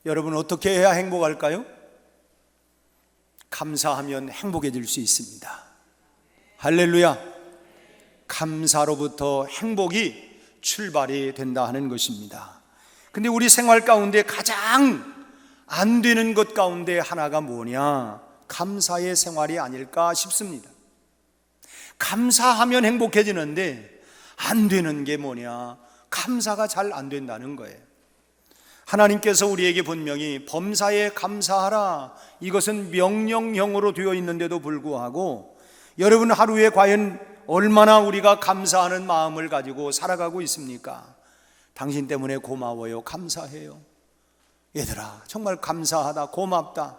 여러분 어떻게 해야 행복할까요? 감사하면 행복해질 수 있습니다. 할렐루야. 감사로부터 행복이 출발이 된다 하는 것입니다. 근데 우리 생활 가운데 가장 안 되는 것 가운데 하나가 뭐냐? 감사의 생활이 아닐까 싶습니다. 감사하면 행복해지는데 안 되는 게 뭐냐? 감사가 잘 안 된다는 거예요. 하나님께서 우리에게 분명히 범사에 감사하라, 이것은 명령형으로 되어 있는데도 불구하고 여러분 하루에 과연 얼마나 우리가 감사하는 마음을 가지고 살아가고 있습니까? 당신 때문에 고마워요, 감사해요. 얘들아 정말 감사하다, 고맙다.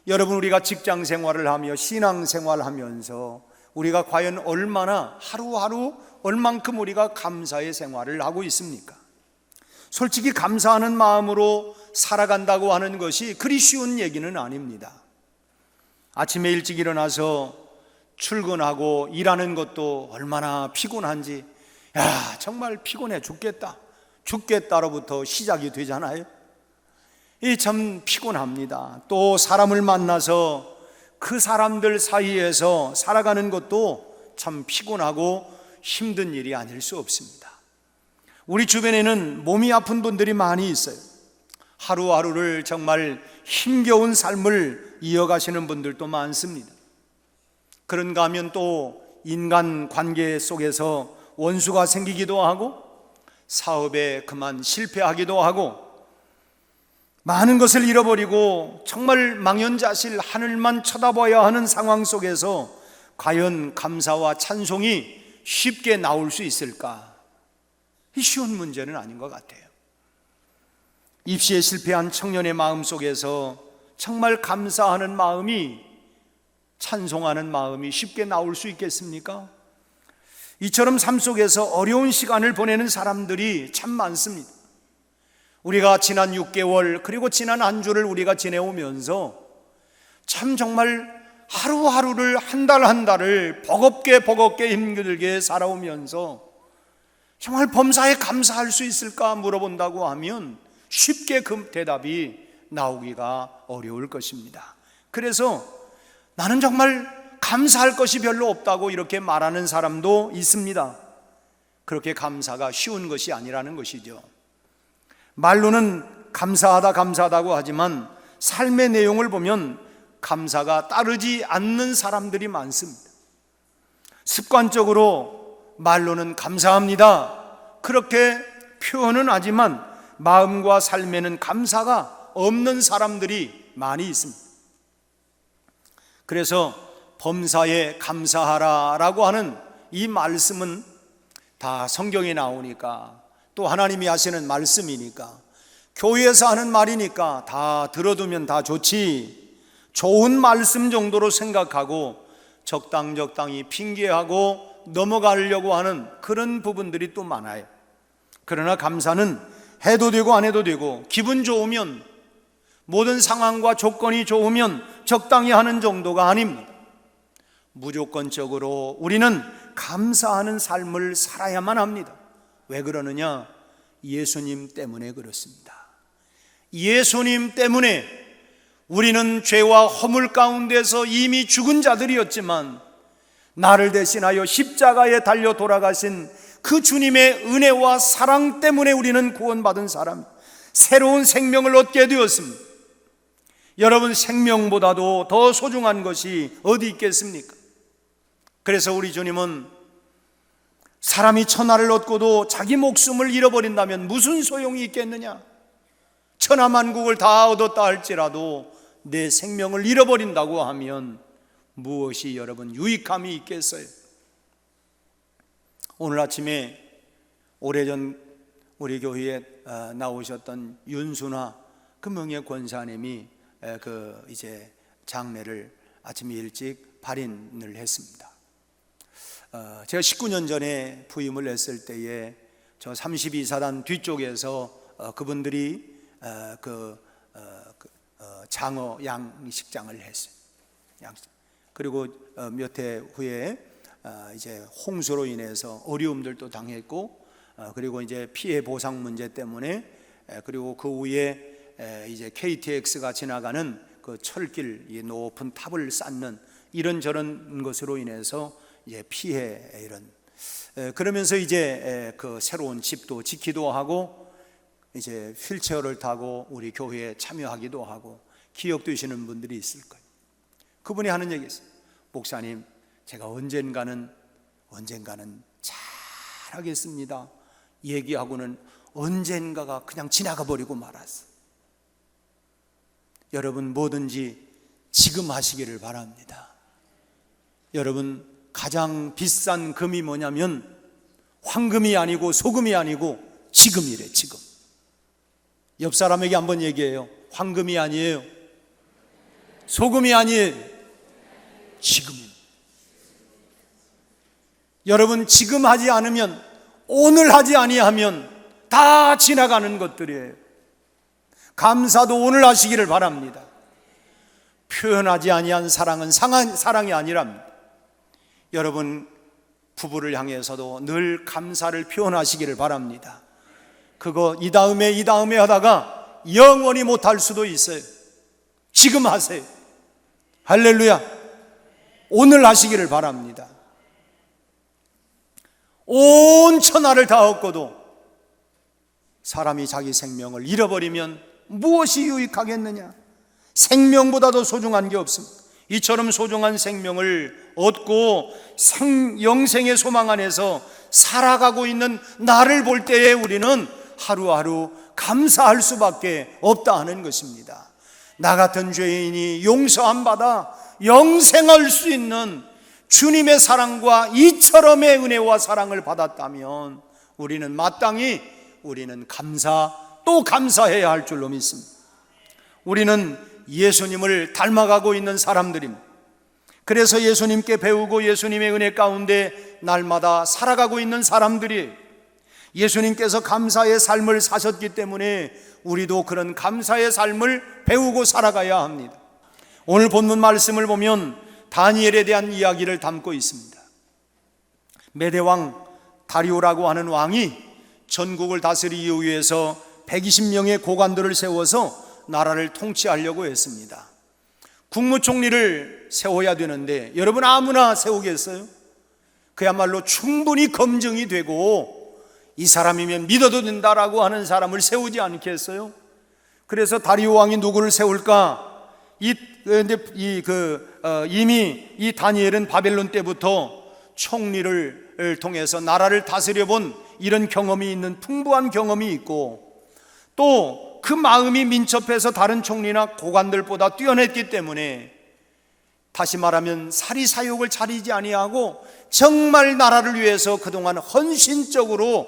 여러분 우리가 직장 생활을 하며 신앙 생활하면서 우리가 과연 얼마나 하루하루 얼만큼 우리가 감사의 생활을 하고 있습니까? 솔직히 감사하는 마음으로 살아간다고 하는 것이 그리 쉬운 얘기는 아닙니다. 아침에 일찍 일어나서 출근하고 일하는 것도 얼마나 피곤한지, 야 정말 피곤해 죽겠다로부터 시작이 되잖아요. 이 참 피곤합니다. 또 사람을 만나서 그 사람들 사이에서 살아가는 것도 참 피곤하고 힘든 일이 아닐 수 없습니다. 우리 주변에는 몸이 아픈 분들이 많이 있어요. 하루하루를 정말 힘겨운 삶을 이어가시는 분들도 많습니다. 그런가 하면 또 인간 관계 속에서 원수가 생기기도 하고 사업에 그만 실패하기도 하고 많은 것을 잃어버리고 정말 망연자실 하늘만 쳐다봐야 하는 상황 속에서 과연 감사와 찬송이 쉽게 나올 수 있을까? 쉬운 문제는 아닌 것 같아요. 입시에 실패한 청년의 마음 속에서 정말 감사하는 마음이, 찬송하는 마음이 쉽게 나올 수 있겠습니까? 이처럼 삶 속에서 어려운 시간을 보내는 사람들이 참 많습니다. 우리가 지난 6개월 그리고 지난 한 주를 우리가 지내오면서 참 정말 하루하루를 한 달 한 달을 버겁게 힘들게 살아오면서 정말 범사에 감사할 수 있을까 물어본다고 하면 쉽게 그 대답이 나오기가 어려울 것입니다. 그래서 나는 정말 감사할 것이 별로 없다고 이렇게 말하는 사람도 있습니다. 그렇게 감사가 쉬운 것이 아니라는 것이죠. 말로는 감사하다고 하지만 삶의 내용을 보면 감사가 따르지 않는 사람들이 많습니다. 습관적으로 말로는 감사합니다 그렇게 표현은 하지만 마음과 삶에는 감사가 없는 사람들이 많이 있습니다. 그래서 범사에 감사하라 라고 하는 이 말씀은 다 성경에 나오니까, 또 하나님이 하시는 말씀이니까, 교회에서 하는 말이니까 다 들어두면 다 좋지, 좋은 말씀 정도로 생각하고 적당히 핑계하고 넘어가려고 하는 그런 부분들이 또 많아요. 그러나 감사는 해도 되고 안 해도 되고, 기분 좋으면, 모든 상황과 조건이 좋으면 적당히 하는 정도가 아닙니다. 무조건적으로 우리는 감사하는 삶을 살아야만 합니다. 왜 그러느냐? 예수님 때문에 그렇습니다. 예수님 때문에 우리는 죄와 허물 가운데서 이미 죽은 자들이었지만 나를 대신하여 십자가에 달려 돌아가신 그 주님의 은혜와 사랑 때문에 우리는 구원받은 사람, 새로운 생명을 얻게 되었습니다. 여러분, 생명보다도 더 소중한 것이 어디 있겠습니까? 그래서 우리 주님은 사람이 천하를 얻고도 자기 목숨을 잃어버린다면 무슨 소용이 있겠느냐? 천하만국을 다 얻었다 할지라도 내 생명을 잃어버린다고 하면 무엇이 여러분 유익함이 있겠어요? 오늘 아침에 오래전 우리 교회에 나오셨던 윤수나 그 명예 권사님이 이제 장례를 아침에 일찍 발인을 했습니다. 제가 19년 전에 부임을 했을 때에 저 32사단 뒤쪽에서 그분들이 장어 양식장을 했어요. 그리고 몇 해 후에 이제 홍수로 인해서 어려움들도 당했고, 그리고 이제 피해 보상 문제 때문에, 그리고 그 후에 이제 KTX가 지나가는 그 철길, 이 높은 탑을 쌓는 이런저런 것으로 인해서 이제 피해 이런 그러면서 이제 그 새로운 집도 짓기도 하고 이제 휠체어를 타고 우리 교회에 참여하기도 하고 기억되시는 분들이 있을 거예요. 그분이 하는 얘기 있어요. 목사님, 제가 언젠가는 잘하겠습니다 얘기하고는 언젠가가 그냥 지나가 버리고 말았어. 여러분, 뭐든지 지금 하시기를 바랍니다. 여러분, 가장 비싼 금이 뭐냐면 황금이 아니고 소금이 아니고 지금이래. 지금. 옆 사람에게 한번 얘기해요. 황금이 아니에요, 소금이 아니에요, 지금입니다. 여러분, 지금 하지 않으면, 오늘 하지 아니하면 다 지나가는 것들이에요. 감사도 오늘 하시기를 바랍니다. 표현하지 아니한 사랑은 사랑이 아니랍니다. 여러분, 부부를 향해서도 늘 감사를 표현하시기를 바랍니다. 그거 이 다음에 하다가 영원히 못할 수도 있어요. 지금 하세요. 할렐루야. 오늘 하시기를 바랍니다. 온 천하를 다 얻고도 사람이 자기 생명을 잃어버리면 무엇이 유익하겠느냐? 생명보다도 소중한 게 없습니다. 이처럼 소중한 생명을 얻고 영생의 소망 안에서 살아가고 있는 나를 볼 때에 우리는 하루하루 감사할 수밖에 없다 하는 것입니다. 나 같은 죄인이 용서함 받아 영생할 수 있는 주님의 사랑과 이처럼의 은혜와 사랑을 받았다면 우리는 마땅히 또 감사해야 할 줄로 믿습니다. 우리는 예수님을 닮아가고 있는 사람들입니다. 그래서 예수님께 배우고 예수님의 은혜 가운데 날마다 살아가고 있는 사람들이, 예수님께서 감사의 삶을 사셨기 때문에 우리도 그런 감사의 삶을 배우고 살아가야 합니다. 오늘 본문 말씀을 보면 다니엘에 대한 이야기를 담고 있습니다. 메대왕 다리오라고 하는 왕이 전국을 다스리기 위해서 120명의 고관들을 세워서 나라를 통치하려고 했습니다. 국무총리를 세워야 되는데 여러분, 아무나 세우겠어요? 그야말로 충분히 검증이 되고 이 사람이면 믿어도 된다라고 하는 사람을 세우지 않겠어요? 그래서 다리오 왕이 누구를 세울까? 이미 이 다니엘은 바벨론 때부터 총리를 통해서 나라를 다스려 본 이런 경험이 있는, 풍부한 경험이 있고, 또 그 마음이 민첩해서 다른 총리나 고관들보다 뛰어냈기 때문에, 다시 말하면 사리사욕을 차리지 아니하고 정말 나라를 위해서 그동안 헌신적으로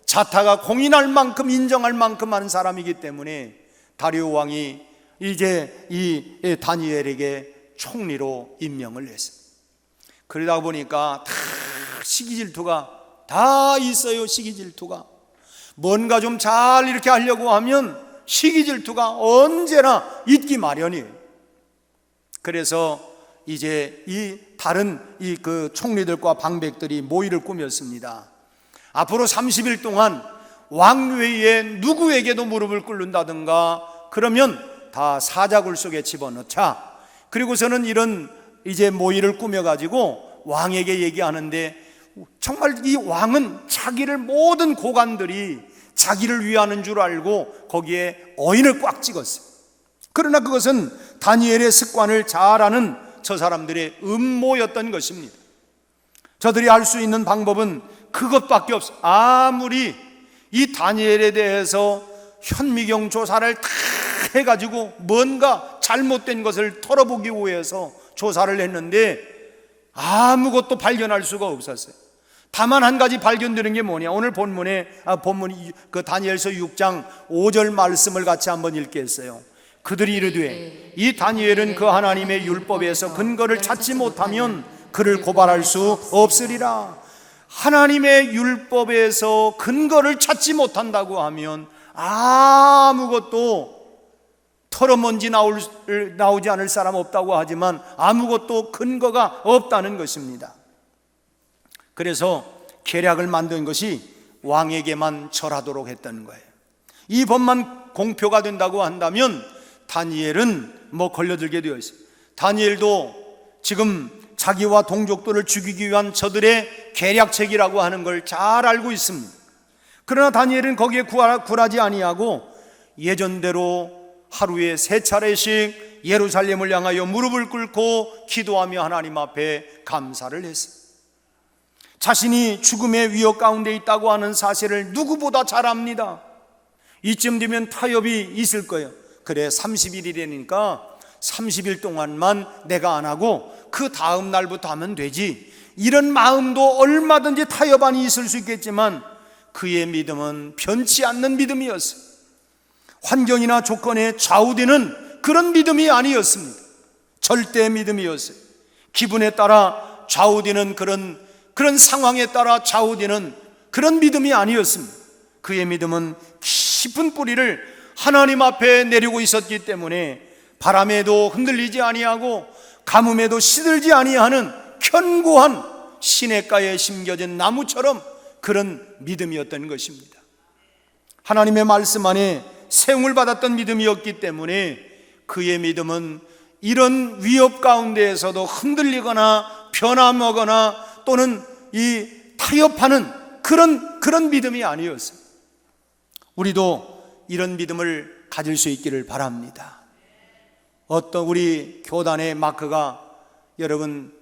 자타가 공인할 만큼, 인정할 만큼 하는 사람이기 때문에 다리오 왕이 이제 이 다니엘에게 총리로 임명을 했습니다. 그러다 보니까 다 시기질투가 다 있어요. 시기질투가 뭔가 좀 잘 이렇게 하려고 하면 시기질투가 언제나 있기 마련이에요. 그래서 이제 이 다른 그 총리들과 방백들이 모의를 꾸몄습니다. 앞으로 30일 동안 왕위에 누구에게도 무릎을 꿇는다든가 그러면 다 사자굴 속에 집어넣자. 그리고서는 이런 이제 모의를 꾸며가지고 왕에게 얘기하는데, 정말 이 왕은 자기를 모든 고관들이 자기를 위하는 줄 알고 거기에 어인을 꽉 찍었어요. 그러나 그것은 다니엘의 습관을 잘 아는 저 사람들의 음모였던 것입니다. 저들이 할 수 있는 방법은 그것밖에 없어요. 아무리 이 다니엘에 대해서 현미경 조사를 다 해가지고 뭔가 잘못된 것을 털어보기 위해서 조사를 했는데 아무것도 발견할 수가 없었어요. 다만 한 가지 발견되는 게 뭐냐? 오늘 본문이 그 다니엘서 6장 5절 말씀을 같이 한번 읽겠어요. 그들이 이르되 이 다니엘은 그 하나님의 율법에서 근거를 찾지 못하면 그를 고발할 수 없으리라. 하나님의 율법에서 근거를 찾지 못한다고 하면 아무것도, 털어먼지 나오지 않을 사람 없다고 하지만 아무것도 근거가 없다는 것입니다. 그래서 계략을 만든 것이 왕에게만 절하도록 했던 거예요. 이 법만 공표가 된다고 한다면 다니엘은 걸려들게 되어 있어요. 다니엘도 지금 자기와 동족들을 죽이기 위한 저들의 계략책이라고 하는 걸 잘 알고 있습니다. 그러나 다니엘은 거기에 굴하지 아니하고 예전대로 하루에 3차례씩 예루살렘을 향하여 무릎을 꿇고 기도하며 하나님 앞에 감사를 했어요. 자신이 죽음의 위협 가운데 있다고 하는 사실을 누구보다 잘 압니다. 이쯤 되면 타협이 있을 거예요. 그래, 30일이라니까 30일 동안만 내가 안 하고 그 다음 날부터 하면 되지, 이런 마음도 얼마든지 타협안이 있을 수 있겠지만 그의 믿음은 변치 않는 믿음이었어요. 환경이나 조건에 좌우되는 그런 믿음이 아니었습니다. 절대 믿음이었어요. 기분에 따라 좌우되는 그런 상황에 따라 좌우되는 그런 믿음이 아니었습니다. 그의 믿음은 깊은 뿌리를 하나님 앞에 내리고 있었기 때문에 바람에도 흔들리지 아니하고 가뭄에도 시들지 아니하는 견고한 시냇가에 심겨진 나무처럼 그런 믿음이었던 것입니다. 하나님의 말씀 안에 세움을 받았던 믿음이었기 때문에 그의 믿음은 이런 위협 가운데에서도 흔들리거나 변함하거나 또는 이 타협하는 그런 믿음이 아니었어요. 우리도 이런 믿음을 가질 수 있기를 바랍니다. 어떤 우리 교단의 마크가 여러분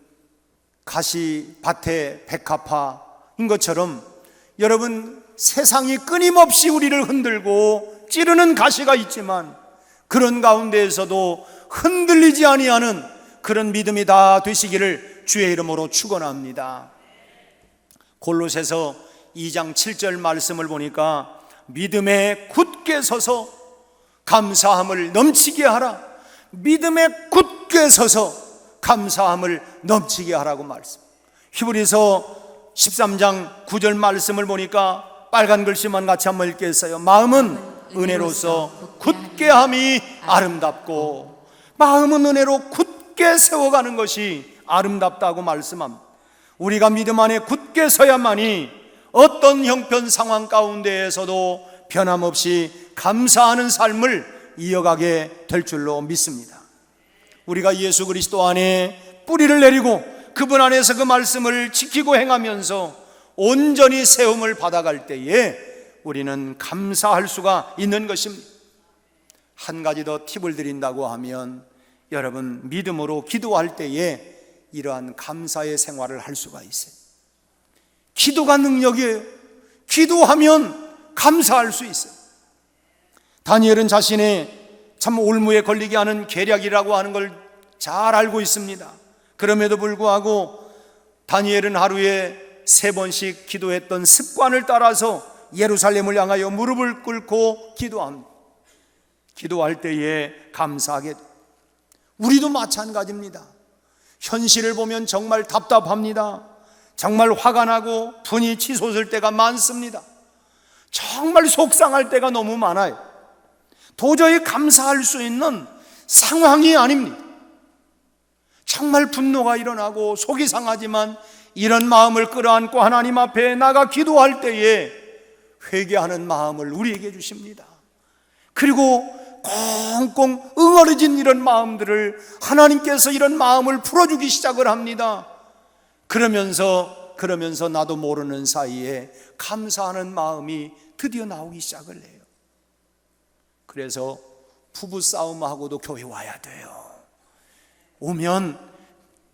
가시밭의 백합화인 것처럼 여러분 세상이 끊임없이 우리를 흔들고 찌르는 가시가 있지만 그런 가운데에서도 흔들리지 아니하는 그런 믿음이 다 되시기를 주의 이름으로 축원합니다. 골로새서 2장 7절 말씀을 보니까 믿음에 굳게 서서 감사함을 넘치게 하라. 믿음에 굳게 서서 감사함을 넘치게 하라고 말씀. 히브리서 13장 9절 말씀을 보니까 빨간 글씨만 같이 한번 읽겠어요. 마음은 은혜로서 굳게 함이 아름답고, 마음은 은혜로 굳게 세워가는 것이 아름답다고 말씀합니다. 우리가 믿음 안에 굳게 서야만이 어떤 형편 상황 가운데에서도 변함없이 감사하는 삶을 이어가게 될 줄로 믿습니다. 우리가 예수 그리스도 안에 뿌리를 내리고 그분 안에서 그 말씀을 지키고 행하면서 온전히 세움을 받아갈 때에 우리는 감사할 수가 있는 것입니다. 한 가지 더 팁을 드린다고 하면 여러분 믿음으로 기도할 때에 이러한 감사의 생활을 할 수가 있어요. 기도가 능력이에요. 기도하면 감사할 수 있어요. 다니엘은 자신의 참 올무에 걸리게 하는 계략이라고 하는 걸 잘 알고 있습니다. 그럼에도 불구하고 다니엘은 하루에 3번씩 기도했던 습관을 따라서 예루살렘을 향하여 무릎을 꿇고 기도합니다. 기도할 때에 감사하게. 우리도 마찬가지입니다. 현실을 보면 정말 답답합니다. 정말 화가 나고 분이 치솟을 때가 많습니다. 정말 속상할 때가 너무 많아요. 도저히 감사할 수 있는 상황이 아닙니다. 정말 분노가 일어나고 속이 상하지만 이런 마음을 끌어안고 하나님 앞에 나가 기도할 때에 회개하는 마음을 우리에게 주십니다. 그리고 꽁꽁 응어려진 이런 마음들을 하나님께서 이런 마음을 풀어주기 시작을 합니다. 그러면서 나도 모르는 사이에 감사하는 마음이 드디어 나오기 시작을 해요. 그래서 부부싸움하고도 교회 와야 돼요. 오면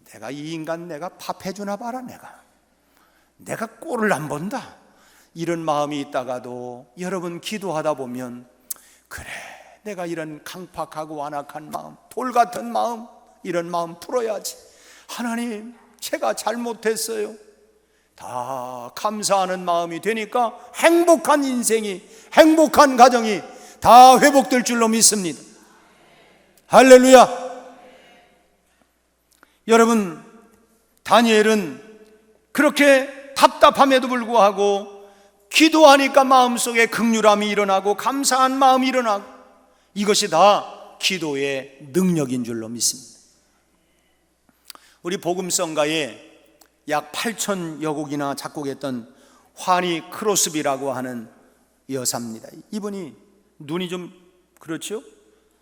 내가 이 인간 내가 밥 해주나 봐라, 내가 꼴을 안 본다, 이런 마음이 있다가도 여러분 기도하다 보면 그래, 내가 이런 강팍하고 완악한 마음, 돌 같은 마음, 이런 마음 풀어야지. 하나님, 제가 잘못했어요. 다 감사하는 마음이 되니까 행복한 인생이, 행복한 가정이 다 회복될 줄로 믿습니다. 할렐루야. 여러분, 다니엘은 그렇게 답답함에도 불구하고 기도하니까 마음속에 긍휼함이 일어나고 감사한 마음이 일어나고, 이것이 다 기도의 능력인 줄로 믿습니다. 우리 복음성가에 약 8,000여 곡이나 작곡했던 화니 크로스비라고 하는 여사입니다. 이분이 눈이 좀 그렇죠?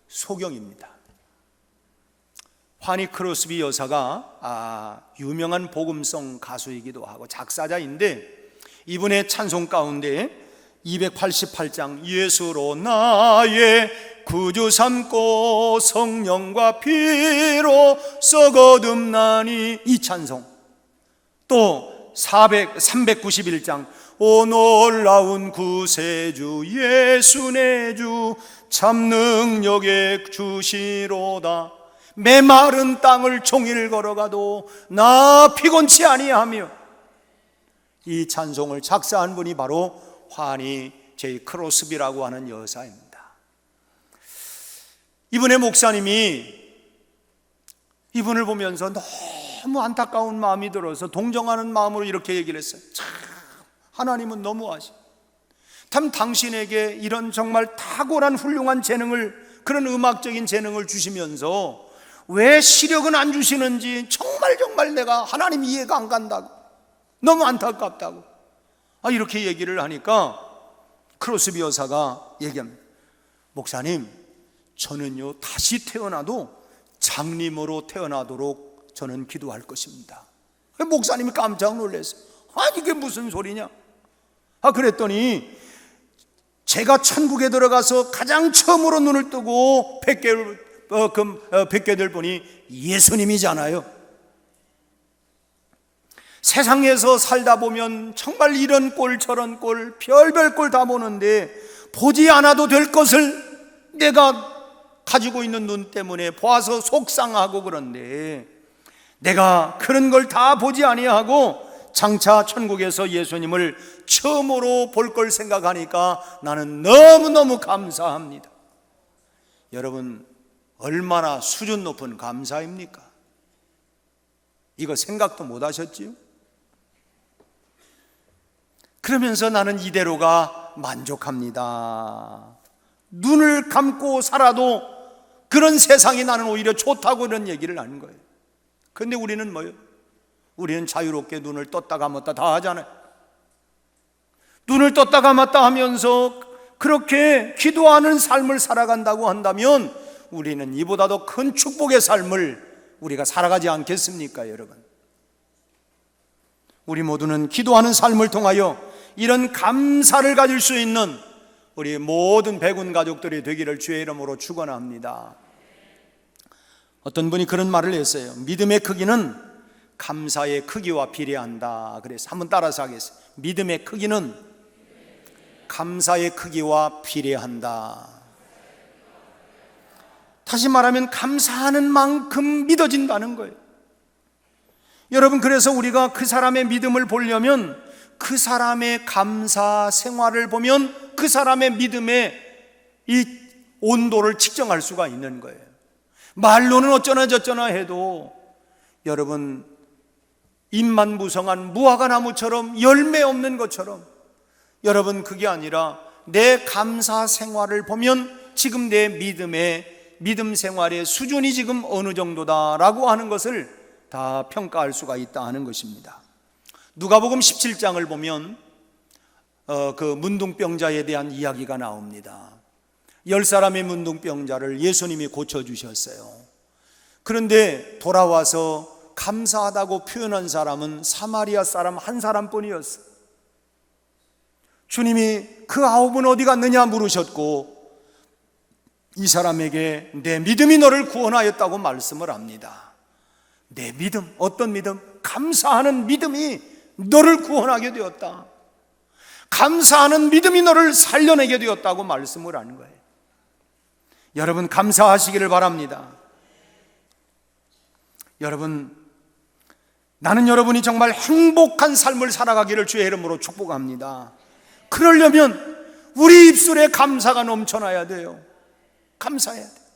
소경입니다. 파니 크로스비 여사가 유명한 복음성 가수이기도 하고 작사자인데, 이분의 찬송 가운데 288장 예수로 나의 구주 삼고 성령과 피로 썩어듬나니, 이 찬송, 또 391장 오 놀라운 구세주 예수 내 주 참 능력의 주시로다, 메마른 땅을 종일 걸어가도 나 피곤치 아니하며, 이 찬송을 작사한 분이 바로 화니 제이 크로스비라고 하는 여사입니다. 이분의 목사님이 이분을 보면서 너무 안타까운 마음이 들어서 동정하는 마음으로 이렇게 얘기를 했어요. 참 하나님은 너무하시, 참 당신에게 이런 정말 탁월한 훌륭한 재능을, 그런 음악적인 재능을 주시면서 왜 시력은 안 주시는지 정말 내가 하나님 이해가 안 간다고, 너무 안타깝다고 이렇게 얘기를 하니까 크로스비 여사가 얘기합니다. 목사님, 저는요 다시 태어나도 장님으로 태어나도록 저는 기도할 것입니다. 목사님이 깜짝 놀랐어요. 이게 무슨 소리냐? 그랬더니 제가 천국에 들어가서 가장 처음으로 눈을 뜨고 뵙게 될 분이 예수님이잖아요. 세상에서 살다 보면 정말 이런 꼴 저런 꼴 별별 꼴 다 보는데, 보지 않아도 될 것을 내가 가지고 있는 눈 때문에 보아서 속상하고, 그런데 내가 그런 걸 다 보지 아니하고 장차 천국에서 예수님을 처음으로 볼 걸 생각하니까 나는 너무너무 감사합니다. 여러분, 얼마나 수준 높은 감사입니까? 이거 생각도 못 하셨지요? 그러면서 나는 이대로가 만족합니다. 눈을 감고 살아도 그런 세상이 나는 오히려 좋다고 이런 얘기를 하는 거예요. 그런데 우리는 뭐예요? 우리는 자유롭게 눈을 떴다 감았다 다 하잖아요. 눈을 떴다 감았다 하면서 그렇게 기도하는 삶을 살아간다고 한다면 우리는 이보다도 큰 축복의 삶을 우리가 살아가지 않겠습니까, 여러분? 우리 모두는 기도하는 삶을 통하여 이런 감사를 가질 수 있는 우리 모든 백운 가족들이 되기를 주의 이름으로 축원합니다. 어떤 분이 그런 말을 했어요. 믿음의 크기는 감사의 크기와 비례한다. 그래서 한번 따라서 하겠습니다. 믿음의 크기는 감사의 크기와 비례한다. 다시 말하면 감사하는 만큼 믿어진다는 거예요. 여러분, 그래서 우리가 그 사람의 믿음을 보려면 그 사람의 감사 생활을 보면 그 사람의 믿음의 이 온도를 측정할 수가 있는 거예요. 말로는 어쩌나 저쩌나 해도 여러분, 잎만 무성한 무화과 나무처럼 열매 없는 것처럼, 여러분, 그게 아니라 내 감사 생활을 보면 지금 내 믿음 생활의 수준이 지금 어느 정도다라고 하는 것을 다 평가할 수가 있다 하는 것입니다. 누가복음 17장을 보면 그 문둥병자에 대한 이야기가 나옵니다. 10사람의 문둥병자를 예수님이 고쳐주셨어요. 그런데 돌아와서 감사하다고 표현한 사람은 사마리아 사람 한 사람뿐이었어요. 주님이 그 9은 어디 갔느냐 물으셨고, 이 사람에게 내 믿음이 너를 구원하였다고 말씀을 합니다. 내 믿음, 어떤 믿음? 감사하는 믿음이 너를 구원하게 되었다. 감사하는 믿음이 너를 살려내게 되었다고 말씀을 하는 거예요. 여러분, 감사하시기를 바랍니다. 여러분, 나는 여러분이 정말 행복한 삶을 살아가기를 주의 이름으로 축복합니다. 그러려면 우리 입술에 감사가 넘쳐나야 돼요. 감사해야 돼요.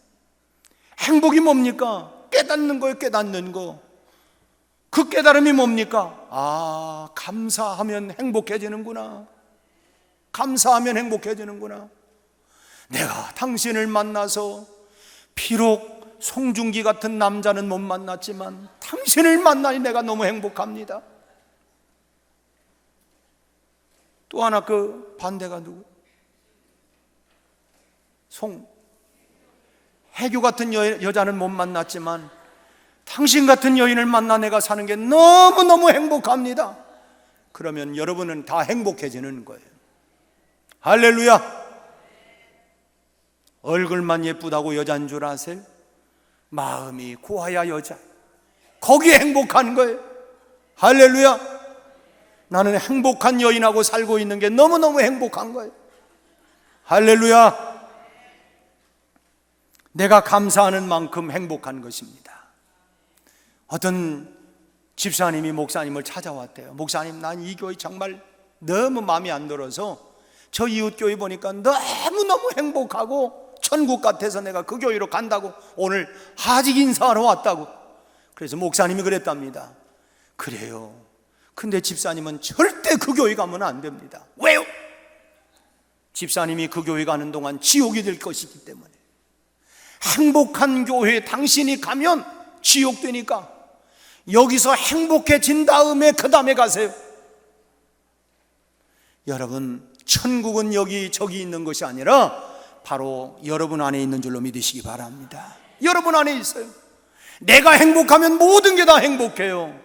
행복이 뭡니까? 깨닫는 거예요. 깨닫는 거. 그 깨달음이 뭡니까? 감사하면 행복해지는구나. 감사하면 행복해지는구나. 내가 당신을 만나서 비록 송중기 같은 남자는 못 만났지만 당신을 만나니 내가 너무 행복합니다. 또 하나 그 반대가 누구? 해교 같은 여자는 못 만났지만 당신 같은 여인을 만나 내가 사는 게 너무너무 행복합니다. 그러면 여러분은 다 행복해지는 거예요. 할렐루야. 얼굴만 예쁘다고 여자인 줄 아세요? 마음이 고와야 여자. 거기에 행복한 거예요. 할렐루야. 나는 행복한 여인하고 살고 있는 게 너무너무 행복한 거예요. 할렐루야. 내가 감사하는 만큼 행복한 것입니다. 어떤 집사님이 목사님을 찾아왔대요. 목사님, 난 이 교회 정말 너무 마음에 안 들어서 저 이웃 교회 보니까 너무너무 행복하고 천국 같아서 내가 그 교회로 간다고 오늘 하직 인사하러 왔다고. 그래서 목사님이 그랬답니다. 그래요. 근데 집사님은 절대 그 교회 가면 안 됩니다. 왜요? 집사님이 그 교회 가는 동안 지옥이 될 것이기 때문에. 행복한 교회에 당신이 가면 지옥 되니까 여기서 행복해진 다음에 그 다음에 가세요. 여러분, 천국은 여기 저기 있는 것이 아니라 바로 여러분 안에 있는 줄로 믿으시기 바랍니다. 여러분 안에 있어요. 내가 행복하면 모든 게 다 행복해요.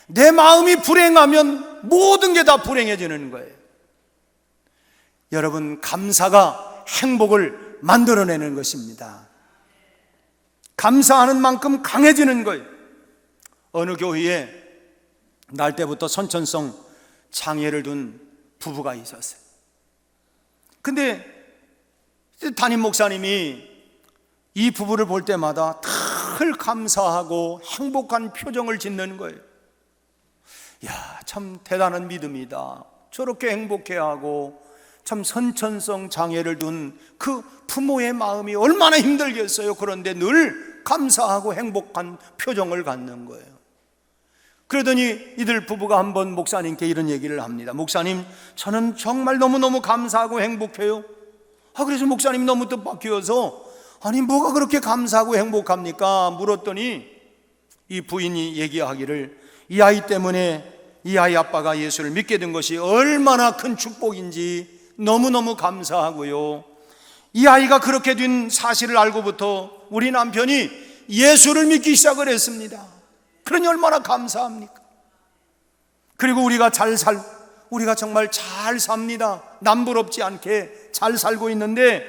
내 마음이 불행하면 모든 게 다 불행해지는 거예요. 여러분, 감사가 행복을 만들어내는 것입니다. 감사하는 만큼 강해지는 거예요. 어느 교회에 날 때부터 선천성 장애를 둔 부부가 있었어요. 근데 담임 목사님이 이 부부를 볼 때마다 늘 감사하고 행복한 표정을 짓는 거예요. 야, 참 대단한 믿음이다. 저렇게 행복해하고 참 선천성 장애를 둔 그 부모의 마음이 얼마나 힘들겠어요. 그런데 늘 감사하고 행복한 표정을 갖는 거예요. 그러더니 이들 부부가 한번 목사님께 이런 얘기를 합니다. 목사님, 저는 정말 너무너무 감사하고 행복해요. 그래서 목사님이 너무 뜻밖이어서 아니 뭐가 그렇게 감사하고 행복합니까? 물었더니 이 부인이 얘기하기를 이 아이 때문에 이 아이 아빠가 예수를 믿게 된 것이 얼마나 큰 축복인지 너무너무 감사하고요. 이 아이가 그렇게 된 사실을 알고부터 우리 남편이 예수를 믿기 시작을 했습니다. 그러니 얼마나 감사합니까? 그리고 우리가 우리가 정말 잘 삽니다. 남부럽지 않게 잘 살고 있는데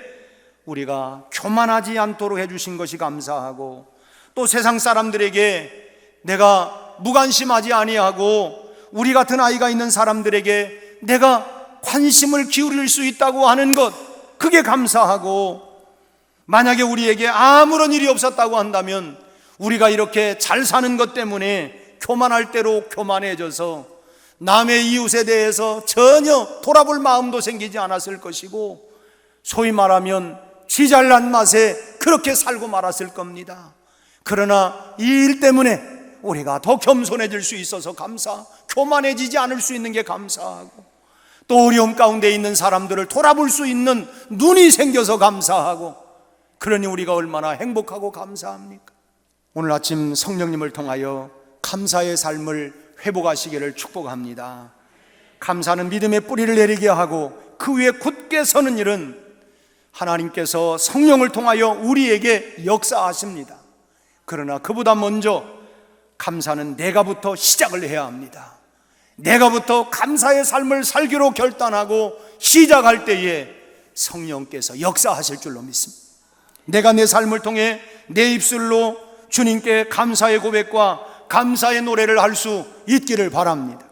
우리가 교만하지 않도록 해주신 것이 감사하고 또 세상 사람들에게 내가 무관심하지 아니하고 우리 같은 아이가 있는 사람들에게 내가 관심을 기울일 수 있다고 하는 것, 그게 감사하고 만약에 우리에게 아무런 일이 없었다고 한다면 우리가 이렇게 잘 사는 것 때문에 교만할 대로 교만해져서 남의 이웃에 대해서 전혀 돌아볼 마음도 생기지 않았을 것이고 소위 말하면 지 잘난 맛에 그렇게 살고 말았을 겁니다. 그러나 이 일 때문에 우리가 더 겸손해질 수 있어서 교만해지지 않을 수 있는 게 감사하고 또 어려움 가운데 있는 사람들을 돌아볼 수 있는 눈이 생겨서 감사하고 그러니 우리가 얼마나 행복하고 감사합니까? 오늘 아침 성령님을 통하여 감사의 삶을 회복하시기를 축복합니다. 감사는 믿음의 뿌리를 내리게 하고 그 위에 굳게 서는 일은 하나님께서 성령을 통하여 우리에게 역사하십니다. 그러나 그보다 먼저 감사는 내가부터 시작을 해야 합니다. 내가부터 감사의 삶을 살기로 결단하고 시작할 때에 성령께서 역사하실 줄로 믿습니다. 내가 내 삶을 통해 내 입술로 주님께 감사의 고백과 감사의 노래를 할 수 있기를 바랍니다.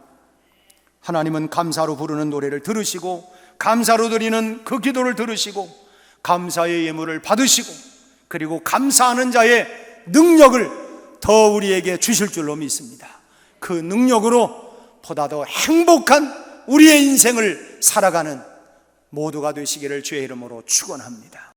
하나님은 감사로 부르는 노래를 들으시고 감사로 드리는 그 기도를 들으시고 감사의 예물을 받으시고 그리고 감사하는 자의 능력을 더 우리에게 주실 줄로 믿습니다. 그 능력으로 보다 더 행복한 우리의 인생을 살아가는 모두가 되시기를 주의 이름으로 축원합니다.